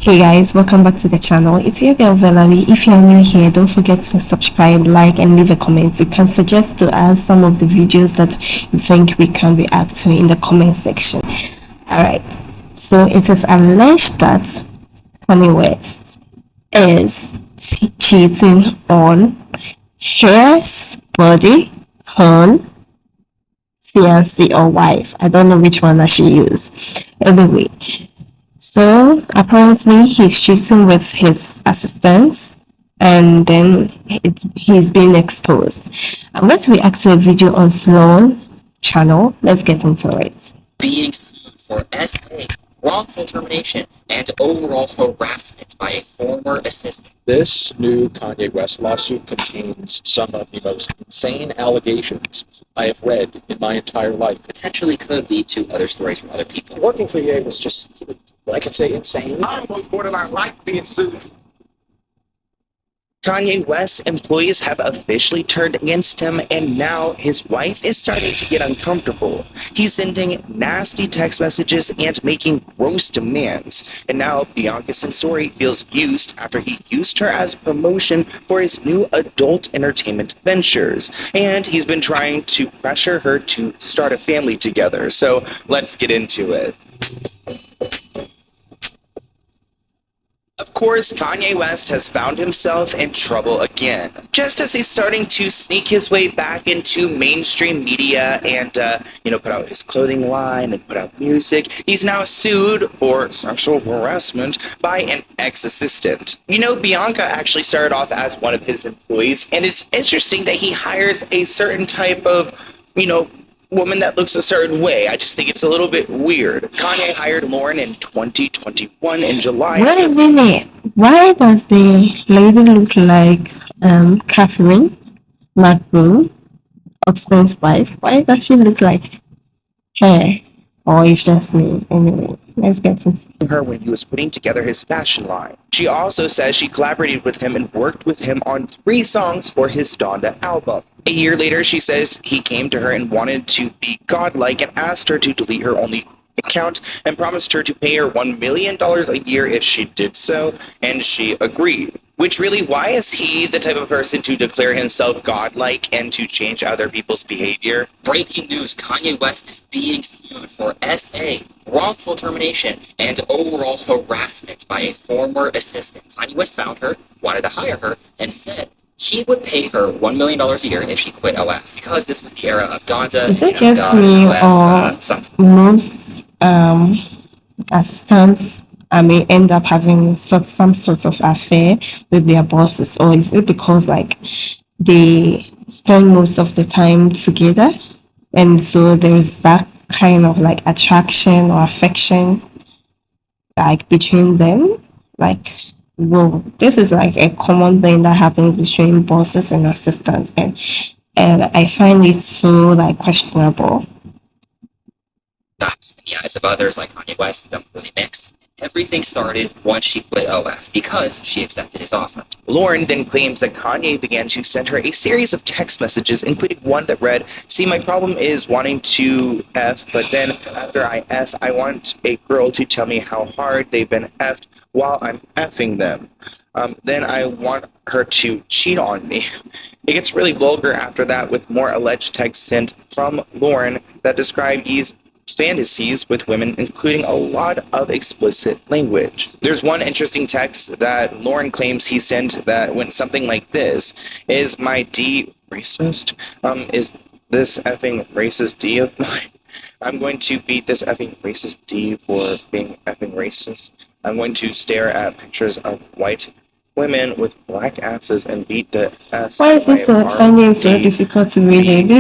Hey guys, welcome back to the channel. It's your girl Valerie. If you are new here, don't forget to subscribe, like, and leave a comment. You can suggest to us some of the videos that you think we can react to in the comment section. Alright, so it is alleged that Kanye West is cheating on his body con fiancé or wife. I don't know which one I should use. Anyway, so apparently he's cheating with his assistants and then he's being exposed. I'm going to react to a video on Sloan channel. Let's get into it. Being sued for SA, wrongful termination, and overall harassment by a former assistant. This new Kanye West lawsuit contains some of the most insane allegations I have read in my entire life. Potentially could lead to other stories from other people. Working for Ye was just, I could say, insane. I almost borderline like being sued. Kanye West's employees have officially turned against him, and now his wife is starting to get uncomfortable. He's sending nasty text messages and making gross demands. And now Bianca feels used after he used her as promotion for his new adult entertainment ventures. And he's been trying to pressure her to start a family together. So let's get into it. Of course, Kanye West has found himself in trouble again. Just as he's starting to sneak his way back into mainstream media and, put out his clothing line and put out music, he's now sued for sexual harassment by an ex-assistant. Bianca actually started off as one of his employees, and it's interesting that he hires a certain type of, woman that looks a certain way. I just think it's a little bit weird. Kanye hired Lauren in 2021 in July. Wait a minute. Why does the lady look like Catherine McBroom, Austin's wife? Why does she look like her? Or it's just me? Anyway, let's get into her when he was putting together his fashion line. She also says she collaborated with him and worked with him on 3 songs for his Donda album. A year later, she says he came to her and wanted to be godlike and asked her to delete her only account and promised her to pay her $1 million a year if she did so, and she agreed. Which really, why is he the type of person to declare himself godlike and to change other people's behavior? Breaking news, Kanye West is being sued for SA, wrongful termination, and overall harassment by a former assistant. Kanye West found her, wanted to hire her, and said he would pay her $1 million a year if she quit OF, because this was the era of Donda. Is it just me or most assistants end up having some sort of affair with their bosses, or is it because they spend most of the time together and so there's that kind of attraction or affection between them? Well, this is a common thing that happens between bosses and assistants, and I find it so questionable. In the eyes of others like Kanye West don't really mix. Everything started once she quit OF because she accepted his offer. Lauren then claims that Kanye began to send her a series of text messages, including one that read, "See, my problem is wanting to F, but then after I F, I want a girl to tell me how hard they've been F'd while I'm F'ing them. Then I want her to cheat on me." It gets really vulgar after that, with more alleged texts sent from Lauren that describe these fantasies with women, including a lot of explicit language. There's one interesting text that Lauren claims he sent that went something like this: "Is my D racist? Is this effing racist D of mine? I'm going to beat this effing racist D for being effing racist. I'm going to stare at pictures of white women with black asses and beat the ass." Why is this finding it so difficult to read it?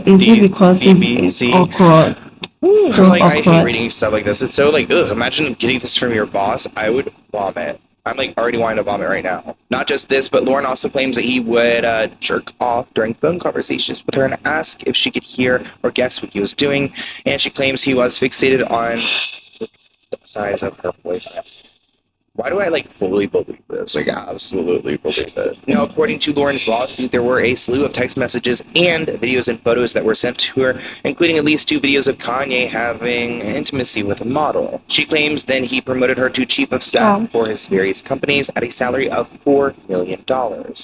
Is it because it's awkward? So I hate awkward. reading stuff like this. It's so imagine getting this from your boss. I would vomit. I'm already wanting to vomit right now. Not just this, but Lauren also claims that he would jerk off during phone conversations with her and ask if she could hear or guess what he was doing. And she claims he was fixated on the size of her boyfriend. Why do I fully believe this? Absolutely believe it. Now, according to Lauren's lawsuit, there were a slew of text messages and videos and photos that were sent to her, including at least 2 videos of Kanye having intimacy with a model. She claims then he promoted her to chief of staff for his various companies at a salary of $4 million,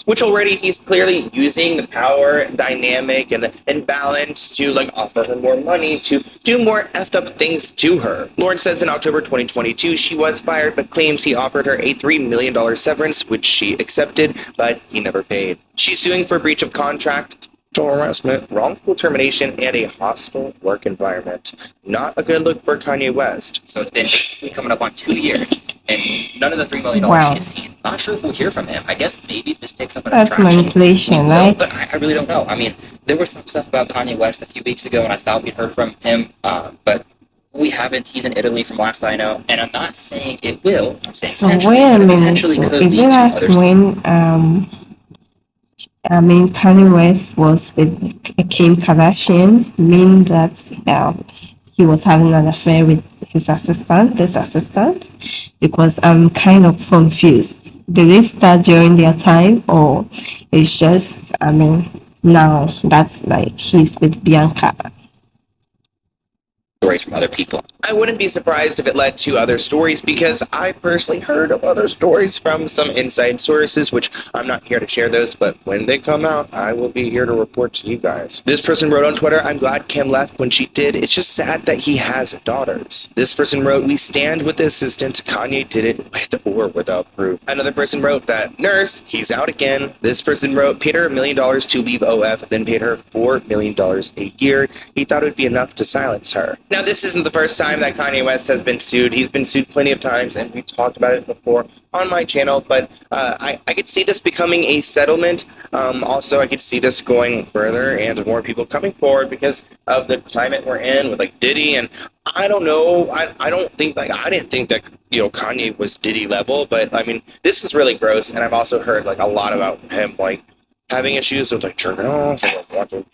which already he's clearly using the power dynamic and the imbalance to offer her more money to do more effed up things to her. Lauren says in October 2022 she was fired, but claims he offered her a $3 million severance, which she accepted, but he never paid. She's suing for breach of contract, sexual harassment, wrongful termination, and a hostile work environment. Not a good look for Kanye West. So it's been coming up on 2 years, and none of the $3 million Wow. she has seen. Not sure if we'll hear from him. I guess maybe if this picks up That's traction, manipulation, we will, right? but I really don't know. I mean, there was some stuff about Kanye West a few weeks ago, and I thought we'd heard from him, but we haven't. He's in Italy from last I know, and I'm not saying it will. I'm saying So potentially, wait a but it minute. potentially So could is lead it to that others. when Kanye West was with Kim Kardashian, mean that he was having an affair with his assistant, this assistant? Because I'm kind of confused. Did it start during their time, or it's just now that's he's with Bianca? Stories from other people. I wouldn't be surprised if it led to other stories, because I personally heard of other stories from some inside sources, which I'm not here to share those, but when they come out, I will be here to report to you guys. This person wrote on Twitter, "I'm glad Kim left when she did. It's just sad that he has daughters." This person wrote, "We stand with the assistant. Kanye did it with or without proof." Another person wrote that, "Nurse, he's out again." This person wrote, "Paid her $1 million to leave OF, then paid her $4 million a year. He thought it would be enough to silence her." Now, this isn't the first time that Kanye West has been sued. He's been sued plenty of times, and we talked about it before on my channel, but I could see this becoming a settlement. Also, I could see this going further and more people coming forward because of the climate we're in with Diddy, and I don't know. I don't think I didn't think that Kanye was Diddy level, but I mean this is really gross, and I've also heard a lot about him having issues with jerking off or watching.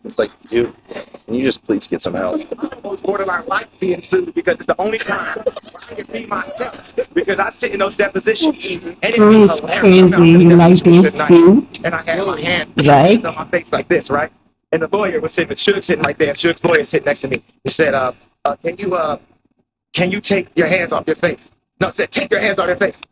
It's dude, can you just please get some help? I almost borderline like being sued because it's the only time I can be myself. Because I sit in those depositions and it's It's crazy. You like being sued, and I had my hand right? on my face like this, right? And the lawyer was sitting, Suge sitting right there. Suge's lawyer sitting next to me. He said, can you take your hands off your face? No, I said, take your hands off your face.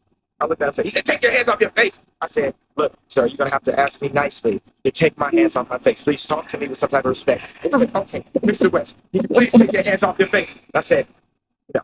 I looked at him. He said, take your hands off your face. I said, look, sir, you're going to have to ask me nicely to take my hands off my face. Please talk to me with some type of respect. Okay, Mr. West, can you please take your hands off your face? I said, no.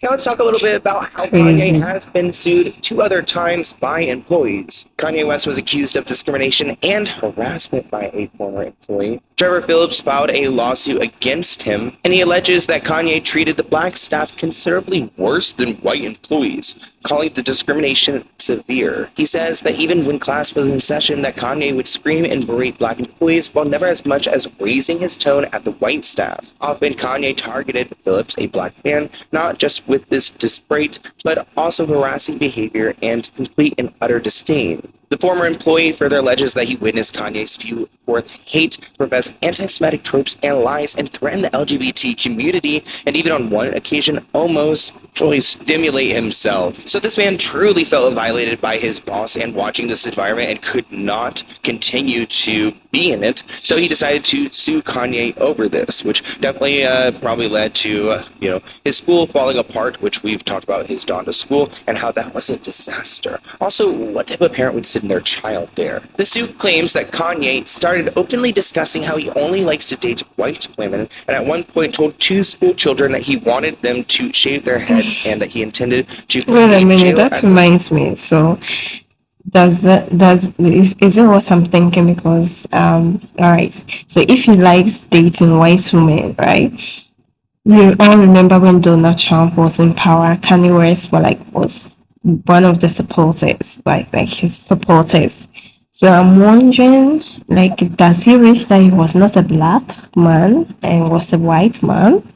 Now let's talk a little bit about how Kanye has been sued 2 other times by employees. Kanye West was accused of discrimination and harassment by a former employee. Trevor Phillips filed a lawsuit against him, and he alleges that Kanye treated the black staff considerably worse than white employees, calling the discrimination severe. He says that even when class was in session, that Kanye would scream and berate black employees while never as much as raising his tone at the white staff. Often Kanye targeted Phillips, a black man, not just with this disparate, but also harassing behavior and complete and utter disdain. The former employee further alleges that he witnessed Kanye spew forth hate, profess anti-Semitic tropes and lies, and threaten the LGBT community, and even on one occasion almost stimulate himself. So this man truly felt violated by his boss and watching this environment and could not continue to be in it. So he decided to sue Kanye over this, which definitely probably led to his school falling apart, which we've talked about, his Donda school, and how that was a disaster. Also, what type of parent would send their child there? The suit claims that Kanye started openly discussing how he only likes to date white women, and at one point told 2 school children that he wanted them to shave their heads and that he intended to Wait a minute, that reminds me. So is it what I'm thinking? Because all right, so if he likes dating white women, right? You all remember when Donald Trump was in power, Kanye West was one of the supporters, like his supporters. So I'm wondering, does he wish that he was not a black man and was a white man?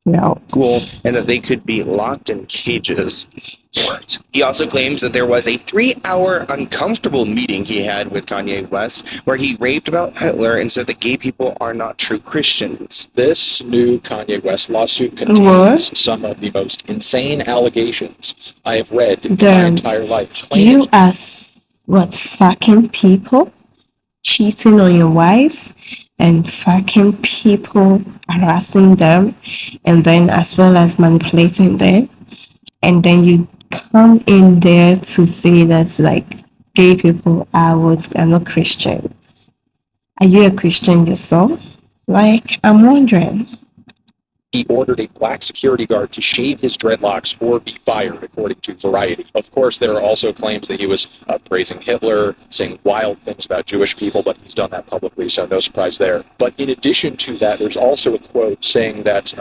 No. school and that they could be locked in cages. What? He also claims that there was a 3-hour uncomfortable meeting he had with Kanye West where he raved about Hitler and said that gay people are not true Christians. This new Kanye West lawsuit contains What? some of the most insane allegations I have read in my Damn. entire life. You as what, fucking people cheating on your wives and fucking people harassing them, and then as well as manipulating them, and then you come in there to say that like gay people are not Christians. Are you a Christian yourself? Like, I'm wondering. He ordered a black security guard to shave his dreadlocks or be fired, according to Variety. Of course, there are also claims that he was praising Hitler, saying wild things about Jewish people, but he's done that publicly, so no surprise there. But in addition to that, there's also a quote saying that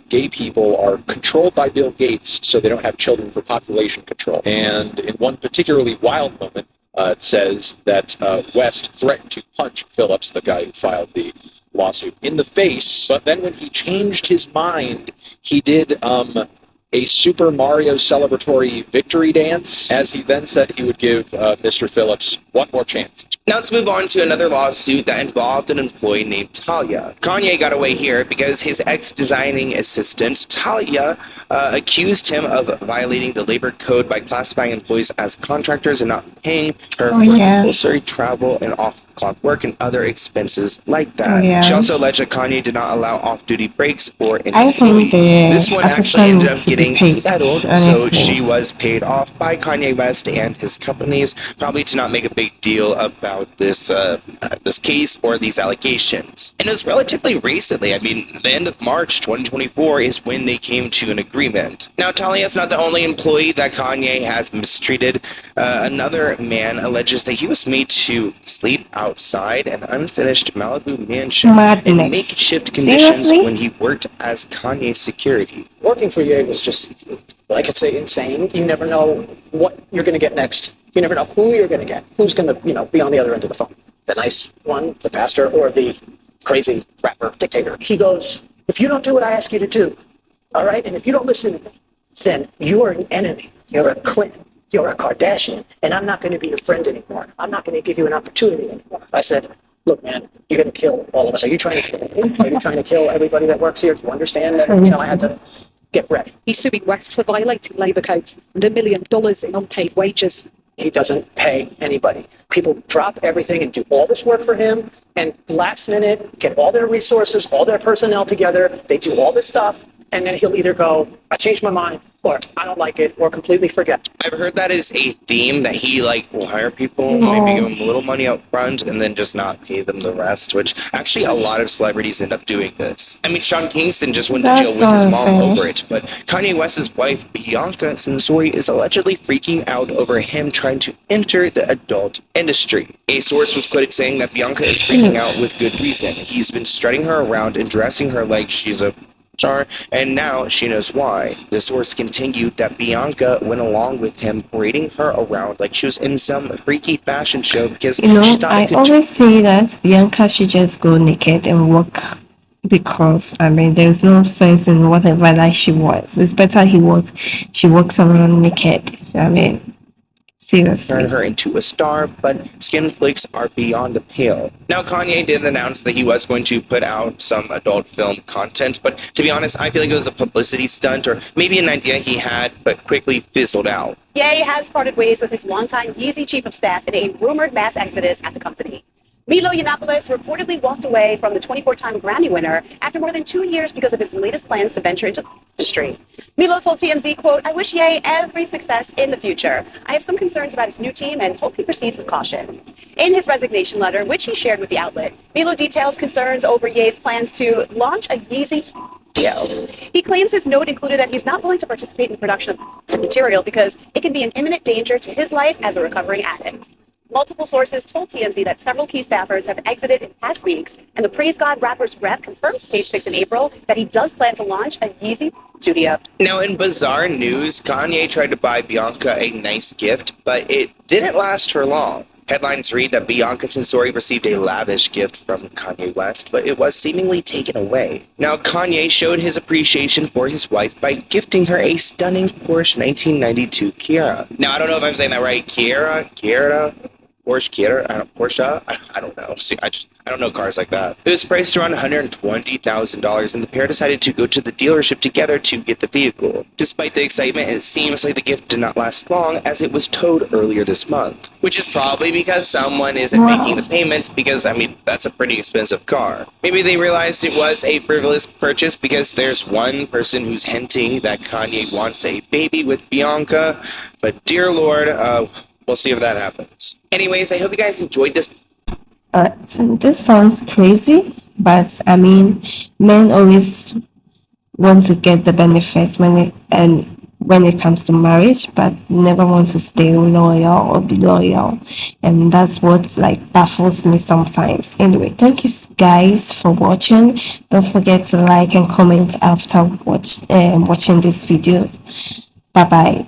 gay people are controlled by Bill Gates, so they don't have children for population control. And in one particularly wild moment, it says that West threatened to punch Phillips, the guy who filed the lawsuit, in the face, but then when he changed his mind, he did a Super Mario celebratory victory dance, as he then said he would give Mr. Phillips one more chance. Now let's move on to another lawsuit that involved an employee named Talia. Kanye got away here because his ex-designing assistant, Talia, accused him of violating the labor code by classifying employees as contractors and not paying her for compulsory travel and off-clock work and other expenses like that. She also alleged that Kanye did not allow off-duty breaks for employees. This one actually ended up getting settled, so she was paid off by Kanye West and his companies, probably to not make a big deal about this this case or these allegations. And it was relatively recently. I mean, the end of March 2024 is when they came to an agreement. Now, Talia is not the only employee that Kanye has mistreated. Another man alleges that he was made to sleep outside an unfinished Malibu mansion in makeshift conditions when he worked as Kanye's security. Working for Ye was just, I could say, insane. You never know what you're going to get next. You never know who you're going to get, who's going to, be on the other end of the phone. The nice one, the pastor, or the crazy rapper dictator. He goes, if you don't do what I ask you to do, all right, and if you don't listen to me, then you are an enemy. You're a Clinton. You're a Kardashian, and I'm not going to be your friend anymore. I'm not going to give you an opportunity anymore. I said, look, man, you're going to kill all of us. Are you trying to kill me? Are you trying to kill everybody that works here? Do you understand that, I had to get fresh? He's suing West for violating labour codes and $1 million in unpaid wages. He doesn't pay anybody. People drop everything and do all this work for him, and last minute get all their resources, all their personnel together. They do all this stuff, and then he'll either go, I changed my mind, or I don't like it, or completely forget. I've heard that is a theme, that he will hire people, maybe give them a little money up front, and then just not pay them the rest, which actually a lot of celebrities end up doing this. I mean, Sean Kingston just went to jail with his mom over it, but Kanye West's wife, Bianca, is allegedly freaking out over him trying to enter the adult industry. A source was quoted saying that Bianca is freaking out with good reason. He's been strutting her around and dressing her like she's a star, and now she knows why. The source continued that Bianca went along with him, parading her around like she was in some freaky fashion show because she thought I always say that Bianca should just go naked and walk, because there's no sense in whatever that she was. It's better she walks around naked. Seriously. Turn her into a star, but skin flicks are beyond the pale. Now, Kanye did announce that he was going to put out some adult film content, but to be honest, I feel like it was a publicity stunt, or maybe an idea he had, but quickly fizzled out. Ye has parted ways with his longtime Yeezy chief of staff in a rumored mass exodus at the company. Milo Yiannopoulos reportedly walked away from the 24-time Grammy winner after more than 2 years because of his latest plans to venture into the industry. Milo told TMZ, quote, I wish Ye every success in the future. I have some concerns about his new team and hope he proceeds with caution. In his resignation letter, which he shared with the outlet, Milo details concerns over Ye's plans to launch a Yeezy video. He claims his note included that he's not willing to participate in the production of material because it can be an imminent danger to his life as a recovering addict. Multiple sources told TMZ that several key staffers have exited in past weeks, and the Praise God rapper's rep confirmed to Page 6 in April that he does plan to launch a Yeezy studio. Now, in bizarre news, Kanye tried to buy Bianca a nice gift, but it didn't last for long. Headlines read that Bianca Censori received a lavish gift from Kanye West, but it was seemingly taken away. Now, Kanye showed his appreciation for his wife by gifting her a stunning Porsche 1992 Kiera. Now, I don't know if I'm saying that right. Porsche? I don't know. See, I don't know cars like that. It was priced around $120,000, and the pair decided to go to the dealership together to get the vehicle. Despite the excitement, it seems like the gift did not last long, as it was towed earlier this month. Which is probably because someone isn't making the payments, because, I mean, that's a pretty expensive car. Maybe they realized it was a frivolous purchase because there's one person who's hinting that Kanye wants a baby with Bianca, but dear Lord, we'll see if that happens. Anyways, I hope you guys enjoyed this. So this sounds crazy, but I mean, men always want to get the benefits when it comes to marriage, but never want to stay loyal or be loyal, and that's what like baffles me sometimes. Anyway, thank you guys for watching. Don't forget to like and comment after watching this video. Bye bye.